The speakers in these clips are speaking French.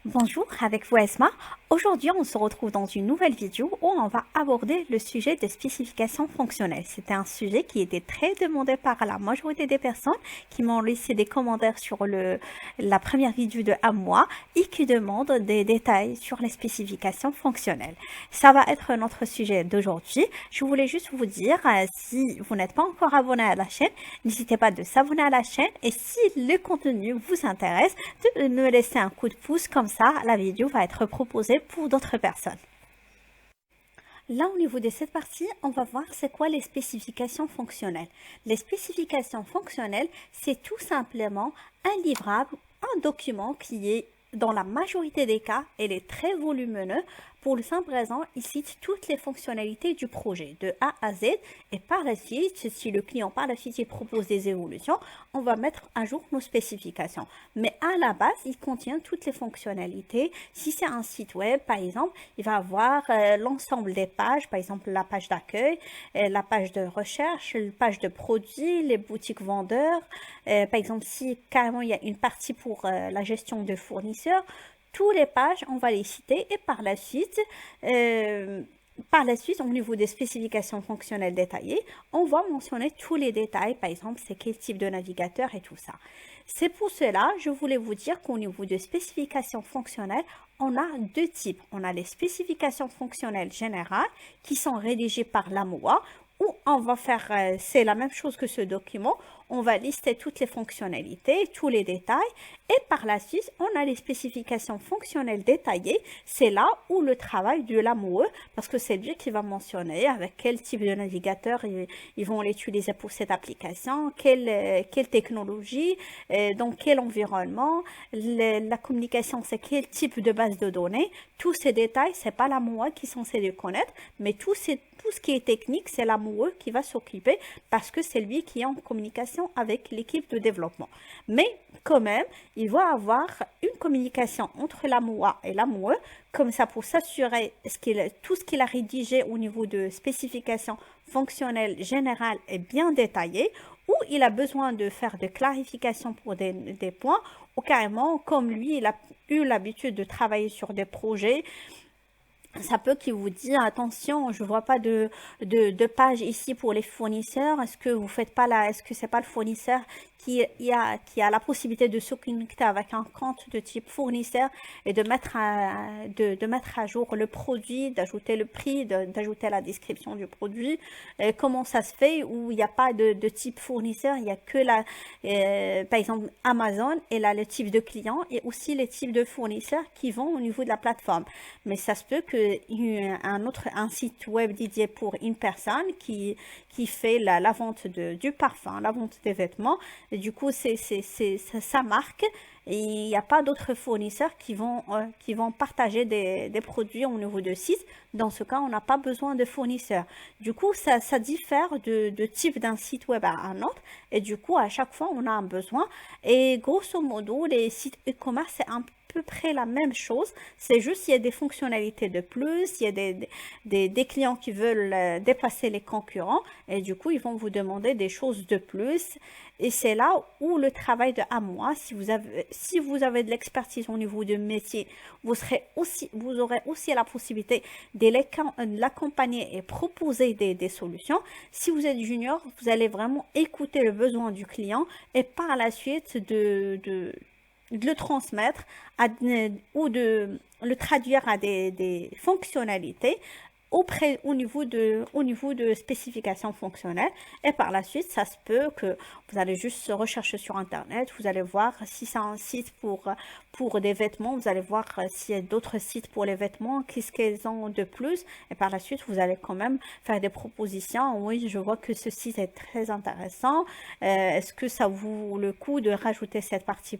Bonjour, avec vous Esma. Aujourd'hui, on se retrouve dans une nouvelle vidéo où on va aborder le sujet des spécifications fonctionnelles. C'était un sujet qui était très demandé par la majorité des personnes qui m'ont laissé des commentaires sur la première vidéo de à moi et qui demandent des détails sur les spécifications fonctionnelles. Ça va être notre sujet d'aujourd'hui. Je voulais juste vous dire, si vous n'êtes pas encore abonné à la chaîne, n'hésitez pas de s'abonner à la chaîne et si le contenu vous intéresse, de me laisser un coup de pouce comme ça, la vidéo va être proposée pour d'autres personnes. Là, au niveau de cette partie, on va voir c'est quoi les spécifications fonctionnelles. Les spécifications fonctionnelles, c'est tout simplement un livrable, un document qui est, dans la majorité des cas, il est très volumineux. Pour le simple raison, il cite toutes les fonctionnalités du projet, de A à Z. Et par la suite, si le client par la suite il propose des évolutions, on va mettre à jour nos spécifications. Mais à la base, il contient toutes les fonctionnalités. Si c'est un site web, par exemple, il va avoir l'ensemble des pages, par exemple la page d'accueil, la page de recherche, la page de produits, les boutiques vendeurs. Par exemple, si carrément il y a une partie pour la gestion de fournisseurs, toutes les pages, on va les citer et par la suite, au niveau des spécifications fonctionnelles détaillées, on va mentionner tous les détails, par exemple, c'est quel type de navigateur et tout ça. C'est pour cela, je voulais vous dire qu'au niveau des spécifications fonctionnelles, on a deux types. On a les spécifications fonctionnelles générales qui sont rédigées par l'AMOA, où on va faire, c'est la même chose que ce document, on va lister toutes les fonctionnalités, tous les détails, et par la suite, on a les spécifications fonctionnelles détaillées. C'est là où le travail de l'AMOE, parce que c'est lui qui va mentionner avec quel type de navigateur ils vont l'utiliser pour cette application, quelle technologie, dans quel environnement, la communication, c'est quel type de base de données. Tous ces détails, c'est pas l'AMOE qui est censé les connaître, mais tout ce qui est technique, c'est l'AMOE qui va s'occuper parce que c'est lui qui est en communication avec l'équipe de développement. Mais quand même, il va avoir une communication entre l'AMOA et l'AMOE, comme ça pour s'assurer tout ce qu'il a rédigé au niveau de spécifications fonctionnelles générales est bien détaillé, ou il a besoin de faire des clarifications pour des points, ou carrément, comme lui, il a eu l'habitude de travailler sur des projets, ça peut qu'il vous dise attention, je vois pas de page ici pour les fournisseurs. Est-ce que vous faites pas est-ce que c'est pas le fournisseur qui a la possibilité de se connecter avec un compte de type fournisseur et de mettre à jour le produit, d'ajouter le prix, d'ajouter la description du produit. Comment ça se fait où il n'y a pas de type fournisseur, il y a que par exemple Amazon et là le type de client et aussi les types de fournisseurs qui vont au niveau de la plateforme. Mais ça se peut que un site web dédié pour une personne qui fait la vente du parfum, la vente des vêtements. Et du coup, c'est sa marque. Et il n'y a pas d'autres fournisseurs qui vont partager des produits au niveau de site. Dans ce cas, on n'a pas besoin de fournisseurs. Du coup, ça diffère de type d'un site web à un autre. Et du coup, à chaque fois, on a un besoin. Et grosso modo, les sites e-commerce, c'est un peu près la même chose. C'est juste, il y a des fonctionnalités de plus. Il y a des clients qui veulent dépasser les concurrents. Et du coup, ils vont vous demander des choses de plus. Et c'est là où le travail de à moi, si vous avez de l'expertise au niveau du métier, vous aurez aussi la possibilité de l'accompagner et proposer des solutions. Si vous êtes junior, vous allez vraiment écouter le besoin du client et par la suite de le transmettre ou de le traduire à des fonctionnalités au niveau de spécifications fonctionnelles. Et par la suite, ça se peut que vous allez juste rechercher sur Internet, vous allez voir si c'est un site pour des vêtements, vous allez voir s'il y a d'autres sites pour les vêtements, qu'est-ce qu'ils ont de plus. Et par la suite, vous allez quand même faire des propositions. Oui, je vois que ce site est très intéressant. Est-ce que ça vaut le coup de rajouter cette partie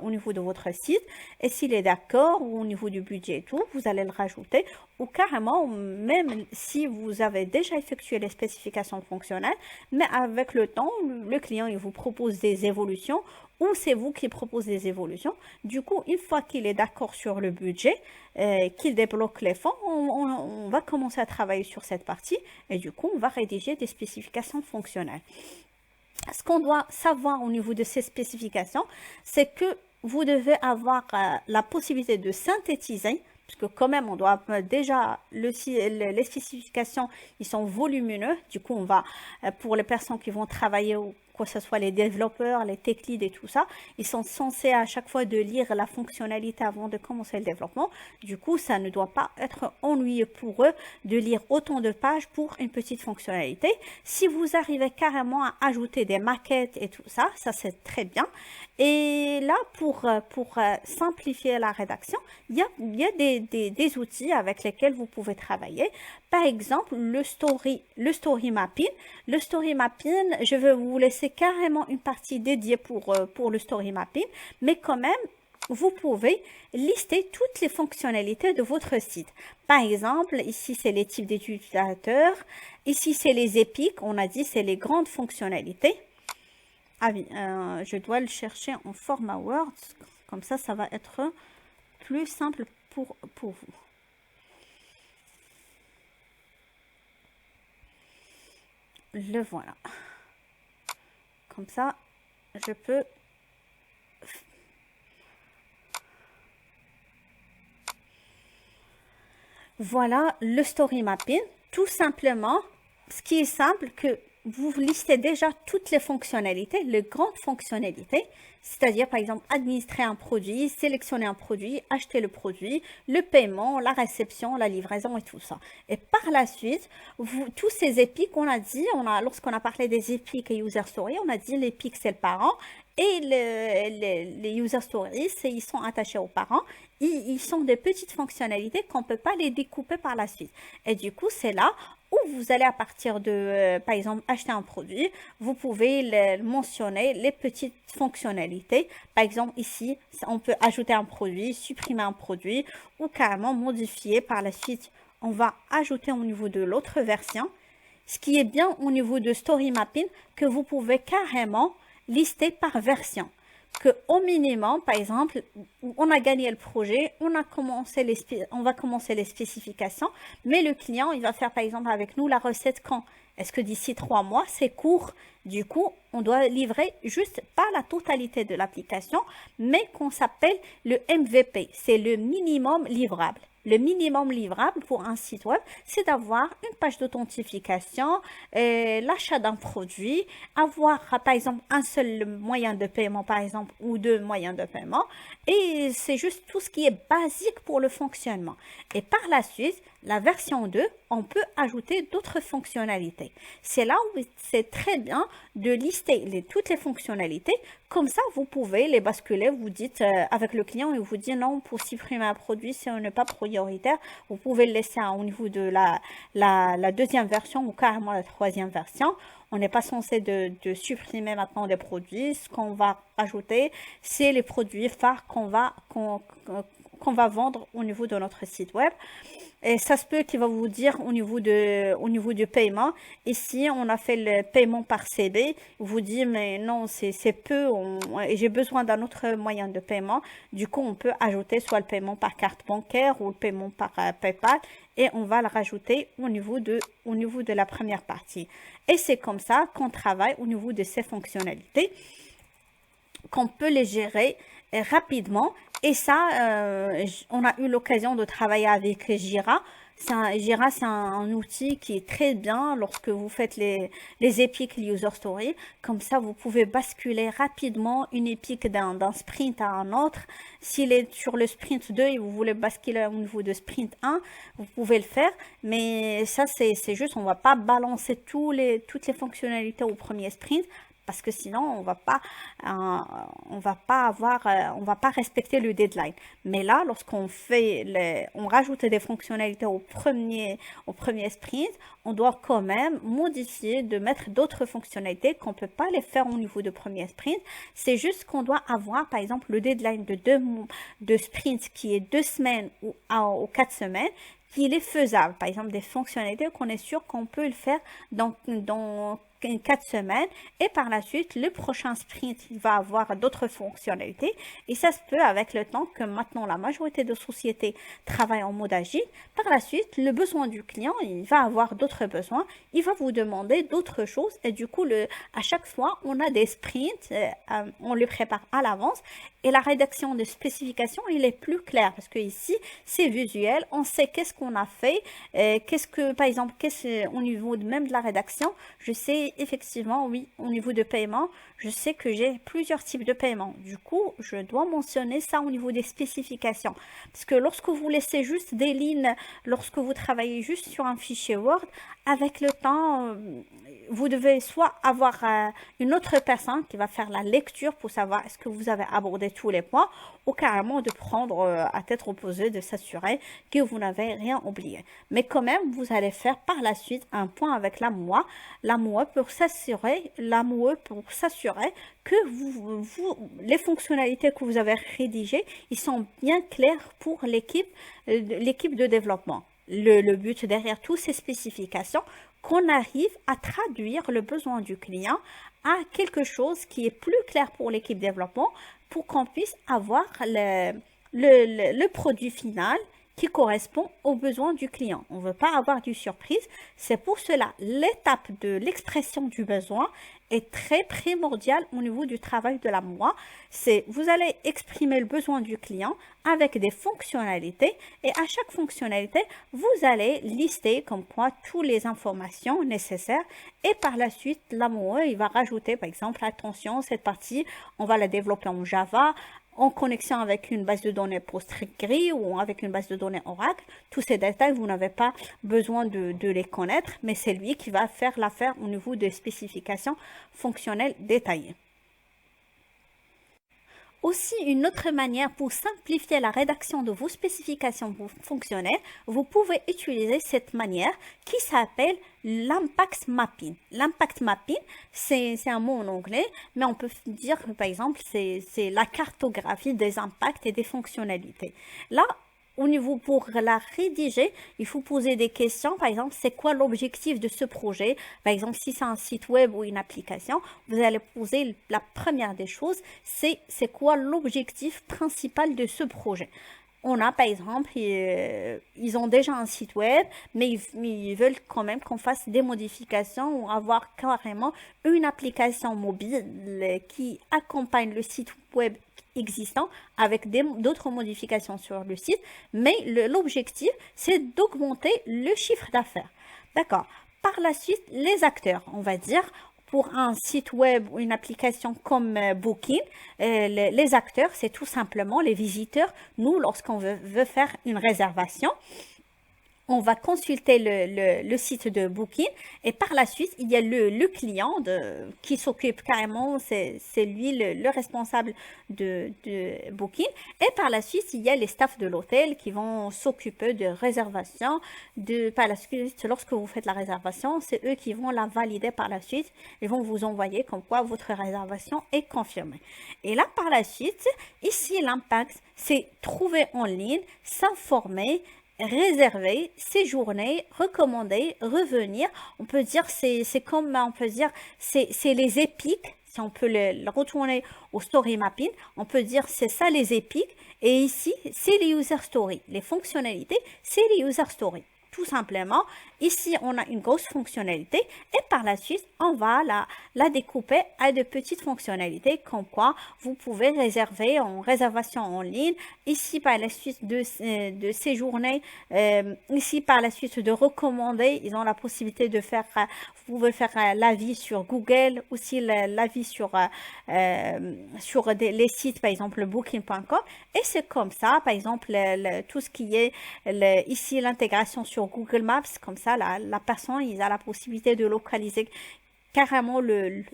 au niveau de votre site? Et s'il est d'accord, ou au niveau du budget et tout, vous allez le rajouter. Ou carrément, même si vous avez déjà effectué les spécifications fonctionnelles, mais avec le temps, le client il vous propose des évolutions ou c'est vous qui proposez des évolutions. Du coup, une fois qu'il est d'accord sur le budget, qu'il débloque les fonds, on va commencer à travailler sur cette partie et du coup, on va rédiger des spécifications fonctionnelles. Ce qu'on doit savoir au niveau de ces spécifications, c'est que vous devez avoir la possibilité de synthétiser, parce que quand même, on doit déjà, les spécifications, ils sont volumineux. Du coup, on va, pour les personnes qui vont travailler, que ce soit les développeurs, les tech leads et tout ça, ils sont censés à chaque fois de lire la fonctionnalité avant de commencer le développement. Du coup, ça ne doit pas être ennuyeux pour eux de lire autant de pages pour une petite fonctionnalité. Si vous arrivez carrément à ajouter des maquettes et tout ça, ça c'est très bien. Et là, pour simplifier la rédaction, il y a des outils avec lesquels vous pouvez travailler. Par exemple, le story mapping. Le story mapping, je vais vous laisser carrément une partie dédiée pour le story mapping, mais quand même, vous pouvez lister toutes les fonctionnalités de votre site. Par exemple, ici, c'est les types d'utilisateurs. Ici, c'est les épiques. On a dit, c'est les grandes fonctionnalités. Ah oui, je dois le chercher en format Word. Comme ça va être plus simple pour vous. Le voilà. Comme ça, je peux... Voilà le story mapping. Tout simplement, ce qui est simple, que vous listez déjà toutes les fonctionnalités, les grandes fonctionnalités, c'est-à-dire par exemple administrer un produit, sélectionner un produit, acheter le produit, le paiement, la réception, la livraison et tout ça. Et par la suite, tous ces épiques, lorsqu'on a parlé des épiques et user stories, on a dit l'épique c'est le parent et les user stories, ils sont attachés aux parents. Ils sont des petites fonctionnalités qu'on ne peut pas les découper par la suite. Et du coup, c'est là où vous allez à partir de, par exemple, acheter un produit, vous pouvez mentionner les petites fonctionnalités. Par exemple, ici, on peut ajouter un produit, supprimer un produit ou carrément modifier par la suite. On va ajouter au niveau de l'autre version. Ce qui est bien au niveau de Story Mapping, que vous pouvez carrément lister par version. Que au minimum, par exemple, on a gagné le projet, on va commencer les spécifications, mais le client, il va faire par exemple avec nous la recette quand? Est-ce que d'ici 3 mois, c'est court? Du coup, on doit livrer juste pas la totalité de l'application, mais qu'on s'appelle le MVP, c'est le minimum livrable. Le minimum livrable pour un site web, c'est d'avoir une page d'authentification, l'achat d'un produit, avoir par exemple un seul moyen de paiement par exemple ou 2 moyens de paiement, et c'est juste tout ce qui est basique pour le fonctionnement. Et par la suite, la version 2, on peut ajouter d'autres fonctionnalités. C'est là où c'est très bien de lister toutes les fonctionnalités. Comme ça, vous pouvez les basculer. Vous dites avec le client, il vous dit non, pour supprimer un produit, si on n'est pas prioritaire, vous pouvez le laisser au niveau de la deuxième version ou carrément la troisième version. On n'est pas censé de supprimer maintenant des produits. Ce qu'on va ajouter, c'est les produits phares qu'on va vendre au niveau de notre site web. Et ça se peut qu'il va vous dire au niveau du paiement. Ici, on a fait le paiement par CB. Il vous dit, mais non, c'est peu. J'ai besoin d'un autre moyen de paiement. Du coup, on peut ajouter soit le paiement par carte bancaire ou le paiement par PayPal. Et on va le rajouter au niveau de la première partie. Et c'est comme ça qu'on travaille au niveau de ces fonctionnalités, qu'on peut les gérer rapidement. Et ça, on a eu l'occasion de travailler avec Jira. Jira, c'est un outil qui est très bien lorsque vous faites les épiques, les user stories. Comme ça, vous pouvez basculer rapidement une épique d'un sprint à un autre. S'il est sur le sprint 2 et vous voulez basculer au niveau de sprint 1, vous pouvez le faire. Mais ça, c'est juste, on ne va pas balancer toutes les fonctionnalités au premier sprint, parce que sinon on va pas respecter le deadline. Mais là, lorsqu'on on rajoute des fonctionnalités au premier sprint, on doit quand même modifier, de mettre d'autres fonctionnalités qu'on peut pas les faire au niveau de premier sprint. C'est juste qu'on doit avoir, par exemple, le deadline de sprint qui est 2 semaines ou 4 semaines, qu'il est faisable. Par exemple, des fonctionnalités qu'on est sûr qu'on peut le faire dans 4 semaines et par la suite, le prochain sprint, il va avoir d'autres fonctionnalités et ça se peut avec le temps que maintenant la majorité de sociétés travaillent en mode agile. Par la suite, le besoin du client, il va avoir d'autres besoins, il va vous demander d'autres choses et du coup, à chaque fois, on a des sprints, on les prépare à l'avance et la rédaction de spécifications, il est plus clair parce que ici, c'est visuel, on sait qu'est-ce qu'on a fait, par exemple, au niveau même de la rédaction, je sais effectivement, oui, au niveau de paiement, je sais que j'ai plusieurs types de paiement. Du coup, je dois mentionner ça au niveau des spécifications. Parce que lorsque vous laissez juste des lignes, lorsque vous travaillez juste sur un fichier Word, avec le temps, vous devez soit avoir une autre personne qui va faire la lecture pour savoir est-ce que vous avez abordé tous les points ou carrément de prendre à tête reposée, de s'assurer que vous n'avez rien oublié. Mais quand même, vous allez faire par la suite un point avec la MOA pour s'assurer que les fonctionnalités que vous avez rédigées, ils sont bien clairs pour l'équipe de développement. Le but derrière toutes ces spécifications, qu'on arrive à traduire le besoin du client à quelque chose qui est plus clair pour l'équipe développement pour qu'on puisse avoir le produit final qui correspond aux besoins du client. On ne veut pas avoir du surprise. C'est pour cela, l'étape de l'expression du besoin est très primordiale au niveau du travail de la MOA. Vous allez exprimer le besoin du client avec des fonctionnalités et à chaque fonctionnalité, vous allez lister comme quoi toutes les informations nécessaires et par la suite, la MOA, il va rajouter par exemple, attention, cette partie, on va la développer en Java, en connexion avec une base de données PostgreSQL ou avec une base de données Oracle. Tous ces détails, vous n'avez pas besoin de les connaître, mais c'est lui qui va faire l'affaire au niveau des spécifications fonctionnelles détaillées. Aussi, une autre manière pour simplifier la rédaction de vos spécifications fonctionnelles, vous pouvez utiliser cette manière qui s'appelle l'impact mapping. L'impact mapping, c'est un mot en anglais, mais on peut dire que par exemple, c'est la cartographie des impacts et des fonctionnalités. Là, au niveau pour la rédiger, il faut poser des questions. Par exemple, c'est quoi l'objectif de ce projet? Par exemple, si c'est un site web ou une application, vous allez poser la première des choses, c'est quoi l'objectif principal de ce projet? On a par exemple, ils ont déjà un site web, mais ils veulent quand même qu'on fasse des modifications ou avoir carrément une application mobile qui accompagne le site web existant avec d'autres modifications sur le site. Mais l'objectif, c'est d'augmenter le chiffre d'affaires. D'accord. Par la suite, les acteurs, on va dire, pour un site web ou une application comme Booking, les acteurs, c'est tout simplement les visiteurs. Nous, lorsqu'on veut faire une réservation, on va consulter le site de Booking et par la suite, il y a le client qui s'occupe carrément, c'est lui le responsable de Booking. Et par la suite, il y a les staffs de l'hôtel qui vont s'occuper de réservation. Par la suite, lorsque vous faites la réservation, c'est eux qui vont la valider par la suite. Ils vont vous envoyer comme quoi votre réservation est confirmée. Et là, par la suite, ici, l'impact, c'est trouver en ligne, s'informer, réserver, séjourner, recommander, revenir. On peut dire c'est les épiques. Si on peut le retourner au story mapping, on peut dire c'est ça les épiques. Et ici, c'est les user stories. Les fonctionnalités, c'est les user stories. Tout simplement, ici, on a une grosse fonctionnalité et par la suite, on va la découper à de petites fonctionnalités comme quoi vous pouvez réserver en réservation en ligne. Ici, par la suite de séjourner, ici, par la suite de recommander, ils ont la possibilité de faire, vous pouvez faire l'avis sur Google, aussi l'avis sur les sites, par exemple, booking.com. Et c'est comme ça, par exemple, tout ce qui est ici l'intégration sur Google Maps, comme ça, la personne, il a la possibilité de localiser carrément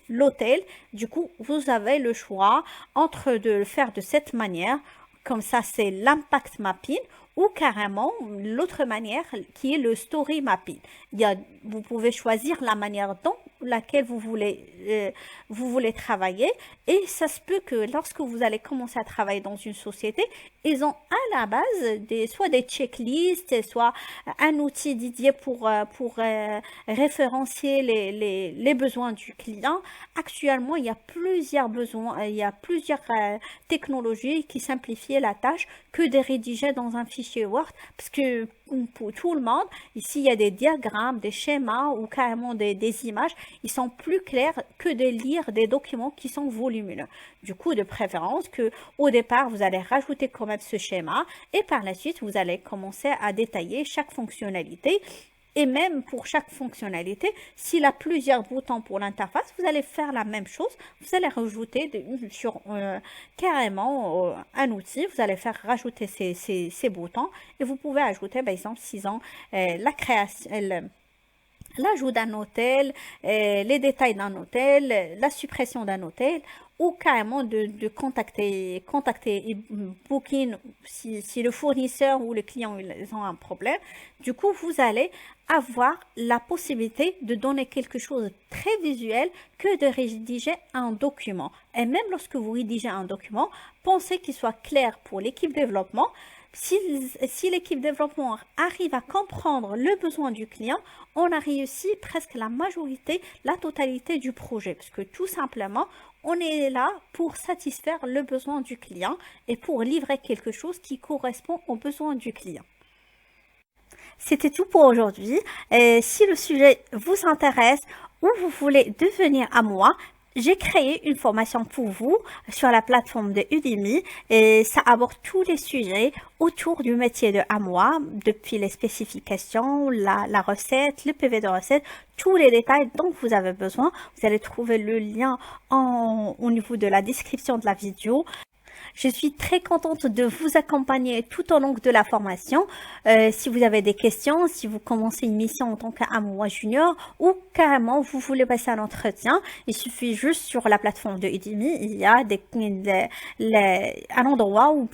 l'hôtel. Du coup, vous avez le choix entre de le faire de cette manière, comme ça, c'est l'impact mapping, ou carrément l'autre manière qui est le story mapping. Vous pouvez choisir la manière dont laquelle vous voulez travailler, et ça se peut que lorsque vous allez commencer à travailler dans une société, ils ont à la base soit des checklists, soit un outil dédié pour référencier les besoins du client. Actuellement, il y a plusieurs besoins, il y a plusieurs technologies qui simplifient la tâche que de rédiger dans un fichier Word, parce que pour tout le monde, ici il y a des diagrammes, des schémas ou carrément des images, ils sont plus clairs que de lire des documents qui sont volumineux. Du coup, de préférence que au départ, vous allez rajouter quand même ce schéma, et par la suite, vous allez commencer à détailler chaque fonctionnalité. Et même pour chaque fonctionnalité, s'il a plusieurs boutons pour l'interface, vous allez faire la même chose. Vous allez rajouter carrément un outil. Vous allez faire rajouter ces boutons, et vous pouvez ajouter, par exemple, la création, l'ajout d'un hôtel, les détails d'un hôtel, la suppression d'un hôtel, ou carrément de contacter Booking si le fournisseur ou le client ils ont un problème. Du coup, vous allez avoir la possibilité de donner quelque chose de très visuel que de rédiger un document. Et même lorsque vous rédigez un document, pensez qu'il soit clair pour l'équipe développement. Si l'équipe développement arrive à comprendre le besoin du client, on a réussi presque la majorité, la totalité du projet. Parce que tout simplement, on est là pour satisfaire le besoin du client et pour livrer quelque chose qui correspond aux besoins du client. C'était tout pour aujourd'hui. Si le sujet vous intéresse ou vous voulez devenir à moi, j'ai créé une formation pour vous sur la plateforme de Udemy, et ça aborde tous les sujets autour du métier de AMOA, depuis les spécifications, la recette, le PV de recette, tous les détails dont vous avez besoin. Vous allez trouver le lien au niveau de la description de la vidéo. Je suis très contente de vous accompagner tout au long de la formation. Si vous avez des questions, si vous commencez une mission en tant qu'AMOA junior ou carrément vous voulez passer un entretien, il suffit juste sur la plateforme de Udemy, il y a un endroit où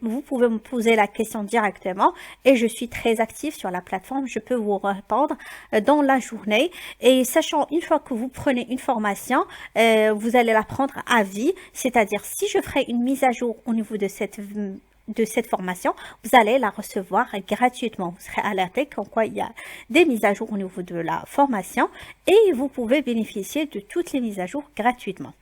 vous pouvez me poser la question directement, et je suis très active sur la plateforme, je peux vous répondre dans la journée. Et sachant, une fois que vous prenez une formation, vous allez la prendre à vie, c'est-à-dire si je ferai une mise à jour au niveau de cette formation, vous allez la recevoir gratuitement. Vous serez alerté comme quoi il y a des mises à jour au niveau de la formation, et vous pouvez bénéficier de toutes les mises à jour gratuitement.